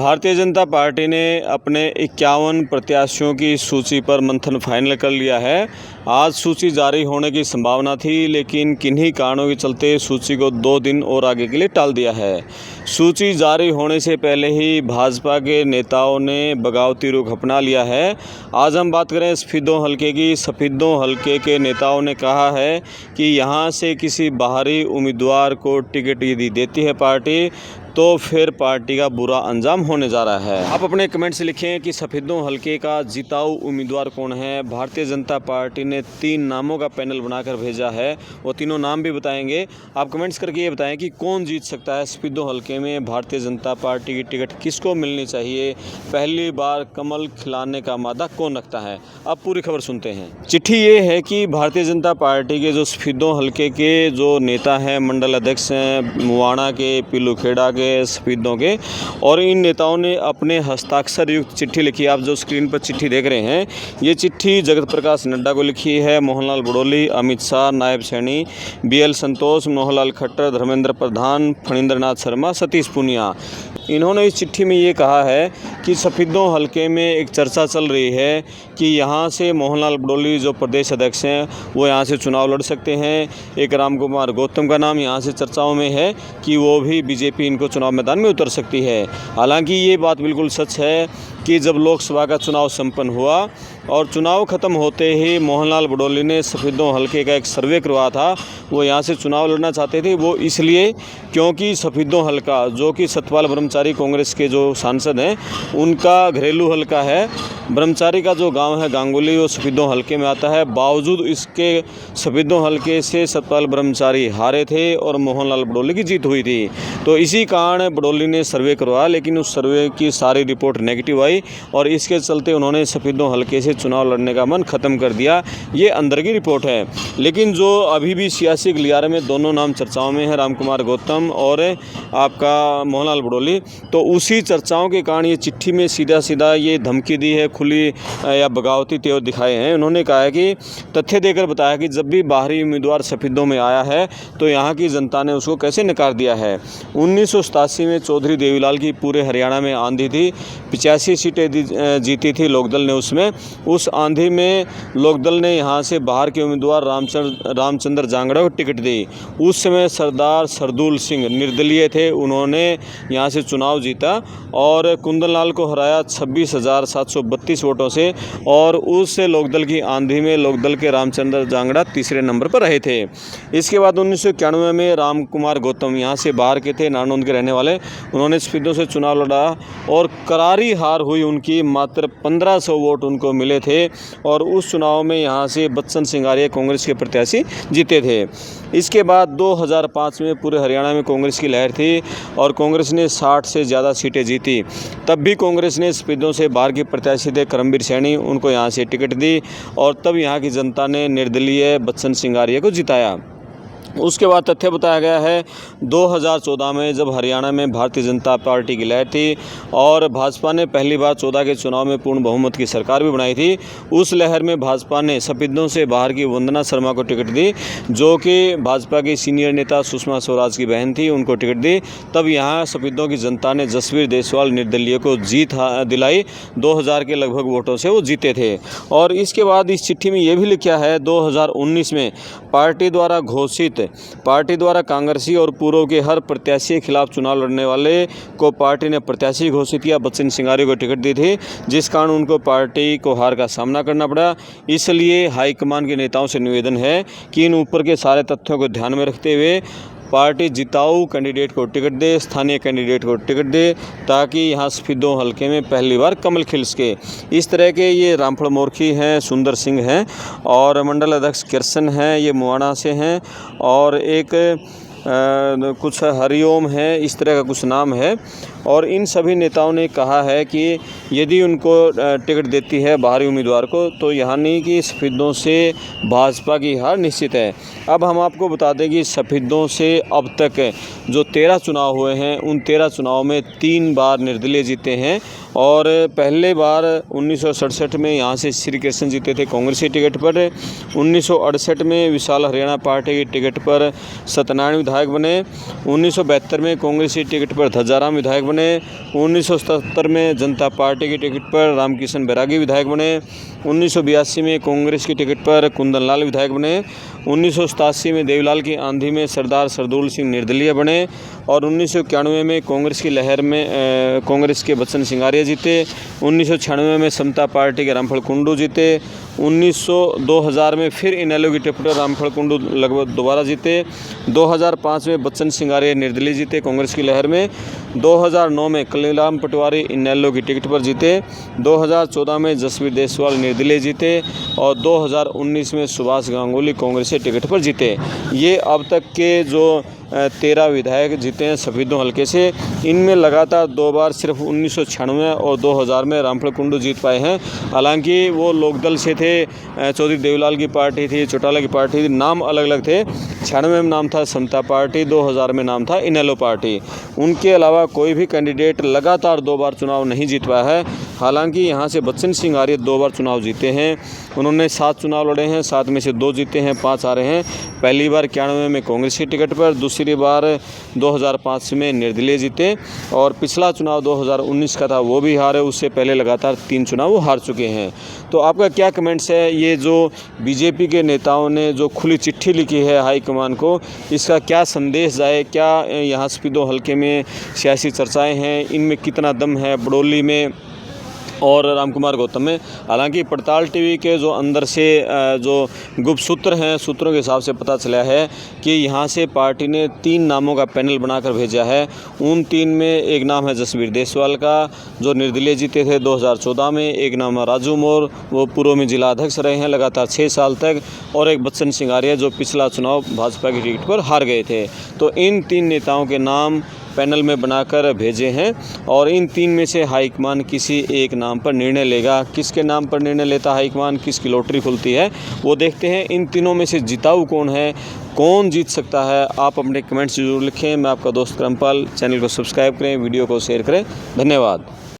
Bharatiya Janata party ने अपने 51 प्रत्याशियों की सूची पर मंथन फाइनल कर लिया है। आज सूची जारी होने की संभावना थी, लेकिन किन्हीं कारणों के चलते सूची को 2 दिन और आगे के लिए टाल दिया है। सूची जारी होने से पहले ही भाजपा के नेताओं ने बगावती रुख अपना लिया है। आज हम बात करें सफीदों हलके की। सफीदों हलके के नेताओं ने कहा है कि यहाँ से किसी बाहरी उम्मीदवार को टिकट यदि देती है पार्टी, तो फिर पार्टी का बुरा अंजाम होने जा रहा है। आप अपने कमेंट से लिखें कि सफीदों हलके का जिताऊ उम्मीदवार कौन है। भारतीय जनता पार्टी ने 3 नामों का पैनल बनाकर भेजा है, वो तीनों नाम भी बताएंगे। आप कमेंट्स करके ये बताएं कि कौन जीत सकता है सफीदों हलके में। भारतीय जनता पार्टी की टिकट किसको मिलनी चाहिए। पहली बार कमल खिलाने का मादा कौन रखता है। अब पूरी खबर सुनते हैं। चिट्ठी ये है कि भारतीय जनता पार्टी के जो सफीदों हलके के जो नेता हैं, मंडल अध्यक्ष हैं, मुवाना के, पीलू खेड़ा के, सफीदों के, और इन नेताओं ने अपने हस्ताक्षर युक्त चिट्ठी लिखी। आप जो स्क्रीन पर चिट्ठी देख रहे हैं, ये चिट्ठी जगत प्रकाश नड्डा को लिखी है, मोहनलाल बड़ोली, अमित शाह, नायब सैनी, BL संतोष, मनोहरलाल खट्टर, धर्मेंद्र प्रधान, फणींद्रनाथ शर्मा, सतीश पूनिया। इन्होंने इस चिट्ठी में ये कहा है कि सफीदों हलके में एक चर्चा चल रही है कि यहाँ से मोहनलाल बड़ोली जो प्रदेश अध्यक्ष हैं, वो यहाँ से चुनाव लड़ सकते हैं। एक राम कुमार गौतम का नाम यहाँ से चर्चाओं में है कि वो भी बीजेपी इनको चुनाव मैदान में उतर सकती है। हालांकि ये बात बिल्कुल सच है कि जब लोकसभा का चुनाव संपन्न हुआ और चुनाव खत्म होते ही मोहनलाल बड़ोली ने सफीदों हलके का एक सर्वे करवाया था। वो यहाँ से चुनाव लड़ना चाहते थे, वो इसलिए क्योंकि सफीदों हलका जो कि सतपाल ब्रह्मचारी कांग्रेस के जो सांसद हैं, उनका घरेलू हलका है। ब्रह्मचारी का जो गांव है गांगुली, वो सफीदों हलके में आता है। बावजूद इसके सफीदों हलके से सतपाल ब्रह्मचारी हारे थे और मोहनलाल बड़ोली की जीत हुई थी। तो इसी कारण बड़ोली ने सर्वे करवाया, लेकिन उस सर्वे की सारी रिपोर्ट नेगेटिव आई और इसके चलते उन्होंने सफीदों हलके से चुनाव लड़ने का मन ख़त्म कर दिया। ये अंदर की रिपोर्ट है। लेकिन जो अभी भी सियासी गलियारे में दोनों नाम चर्चाओं में है, राम कुमार गौतम और आपका मोहनलाल बड़ोली, तो उसी चर्चाओं के कारण ये चिट्ठी में सीधा सीधा ये धमकी दी है, खुली या बगावती तेवर दिखाए हैं। उन्होंने कहा है कि तथ्य देकर बताया कि जब भी बाहरी उम्मीदवार सफीदों में आया है तो यहाँ की जनता ने उसको कैसे नकार दिया है। 1987 में चौधरी देवीलाल की पूरे हरियाणा में आंधी थी, 85 सीटें जीती थी लोकदल ने। उसमें उस आंधी में लोकदल ने यहाँ से बाहर के उम्मीदवार रामचंद्र जांगड़ा को टिकट दी। उस समय सरदार सरदूल सिंह निर्दलीय थे, उन्होंने यहाँ से चुनाव जीता और कुंदन लाल को हराया 26,732 वोटों से। और उस लोकदल की आंधी में लोकदल के रामचंद्र जांगड़ा तीसरे नंबर पर रहे थे। इसके बाद 1991 में राम कुमार गौतम यहाँ से बाहर के थे, नारनौंद के रहने वाले, उन्होंने सफीदों से चुनाव लड़ा और करारी हार हुई उनकी। मात्र 1500 वोट उनको मिले थे और उस चुनाव में यहाँ से बच्चन सिंगारिया कांग्रेस के प्रत्याशी जीते थे। इसके बाद 2005 में पूरे हरियाणा में कांग्रेस की लहर थी और कांग्रेस ने 60 से ज़्यादा सीटें जीती। तब भी कांग्रेस ने सफीदों से बाहर के प्रत्याशी थे करमबीर सैनी, उनको यहाँ से टिकट दी और तब यहाँ की जनता ने निर्दलीय बच्चन सिंगारिया को जिताया। उसके बाद तथ्य बताया गया है 2014 में जब हरियाणा में भारतीय जनता पार्टी की लहर थी और भाजपा ने पहली बार 14 के चुनाव में पूर्ण बहुमत की सरकार भी बनाई थी। उस लहर में भाजपा ने सफीदों से बाहर की वंदना शर्मा को टिकट दी, जो कि भाजपा की सीनियर नेता सुषमा स्वराज की बहन थी, उनको टिकट दी। तब यहाँ सफीदों की जनता ने जसवीर देसवाल निर्दलीय को जीत दिलाई। 2000 के लगभग वोटों से वो जीते थे। और इसके बाद इस चिट्ठी में ये भी लिखा है 2019 में पार्टी द्वारा कांग्रेसी और पूर्व के हर प्रत्याशी के खिलाफ चुनाव लड़ने वाले को पार्टी ने प्रत्याशी घोषित किया। बच्चन सिंगारिया को टिकट दी थी, जिस कारण उनको पार्टी को हार का सामना करना पड़ा। इसलिए हाईकमान के नेताओं से निवेदन है कि इन ऊपर के सारे तथ्यों को ध्यान में रखते हुए पार्टी जिताऊ कैंडिडेट को टिकट दे, स्थानीय कैंडिडेट को टिकट दे, ताकि यहाँ सफीदों हलके में पहली बार कमल खिल सके। इस तरह के ये रामफल मोरखी हैं, सुंदर सिंह हैं और मंडल अध्यक्ष किरसन हैं, ये मुवाना से हैं और एक कुछ हरिओम है, इस तरह का कुछ नाम है। और इन सभी नेताओं ने कहा है कि यदि उनको टिकट देती है बाहरी उम्मीदवार को, तो यानी कि सफीदों से भाजपा की हार निश्चित है। अब हम आपको बता दें कि सफीदों से अब तक जो 13 चुनाव हुए हैं, उन 13 चुनाव में 3 बार निर्दलीय जीते हैं और पहले बार 1967 में यहाँ से श्री कृष्ण जीते थे कांग्रेस की टिकट पर। 1968 में विशाल हरियाणा पार्टी की टिकट पर सत्यनारायण विधायक बने। 1972 में कांग्रेस की टिकट पर ध्वजाराम विधायक बने। 1977 में जनता पार्टी की टिकट पर रामकिशन बैरागी विधायक बने। 1982 में कांग्रेस की टिकट पर कुंदन लाल विधायक बने। 1987 में देवीलाल की आंधी में सरदार सरदूल सिंह निर्दलीय बने और 1991 में कांग्रेस की लहर में कांग्रेस के बच्चन सिंगारिया जीते। 1996 में समता पार्टी के रामफल कुंडू जीते। 2000 में फिर इनेलो की टिकट पर रामफल कुंडू लगभग दोबारा जीते। 2005 में बच्चन सिंगारिया निर्दलीय जीते कांग्रेस की लहर में। 2009 में कलीराम पटवारी इनेलो की टिकट पर जीते। 2014 में जसवीर देसवाल निर्दलीय जीते और 2019 में सुभाष गांगुली कांग्रेस से टिकट पर जीते। ये अब तक के जो 13 विधायक जीते हैं सफेदों हल्के से। इनमें लगातार 2 बार सिर्फ 1996 और 2000 में रामफल कुंडू जीत पाए हैं। हालांकि वो लोकदल से थे, चौधरी देवीलाल की पार्टी थी, चौटाला की पार्टी थी, नाम अलग अलग थे। 96 में नाम था समता पार्टी, 2000 में नाम था इनेलो पार्टी। उनके अलावा कोई भी कैंडिडेट लगातार 2 बार चुनाव नहीं जीत पाया है। हालांकि यहाँ से बच्चन सिंगारिया 2 बार चुनाव जीते हैं। उन्होंने 7 चुनाव लड़े हैं, 7 में से 2 जीते हैं, 5 हारे हैं। पहली बार 91 में कांग्रेस की टिकट पर, दूसरी बार 2005 में निर्दलीय जीते और पिछला चुनाव 2019 का था वो भी हारे। उससे पहले लगातार 3 चुनाव वो हार चुके हैं। तो आपका क्या कमेंट्स है? ये जो बीजेपी के नेताओं ने जो खुली चिट्ठी लिखी है हाईकमान को, इसका क्या संदेश जाए? क्या यहाँ सफेदों हल्के में सियासी चर्चाएँ हैं? इनमें कितना दम है बड़ौली में और रामकुमार गौतम में? हालांकि पड़ताल टीवी के जो अंदर से जो गुप्त सूत्र हैं, सूत्रों के हिसाब से पता चला है कि यहाँ से पार्टी ने 3 नामों का पैनल बनाकर भेजा है। उन 3 में एक नाम है जसवीर देसवाल का, जो निर्दलीय जीते थे 2014 में। एक नाम है राजू मोर, वो पूर्व में जिला अध्यक्ष रहे हैं लगातार 6 साल तक। और एक बच्चन सिंगारिया जो पिछला चुनाव भाजपा की टिकट पर हार गए थे। तो इन 3 नेताओं के नाम पैनल में बनाकर भेजे हैं और इन 3 में से हाईकमान किसी एक नाम पर निर्णय लेगा। किसके नाम पर निर्णय लेता हाईकमान, किसकी लॉटरी खुलती है, वो देखते हैं। इन तीनों में से जिताऊ कौन है, कौन जीत सकता है? आप अपने कमेंट्स जरूर लिखें। मैं आपका दोस्त क्रमपाल। चैनल को सब्सक्राइब करें, वीडियो को शेयर करें। धन्यवाद।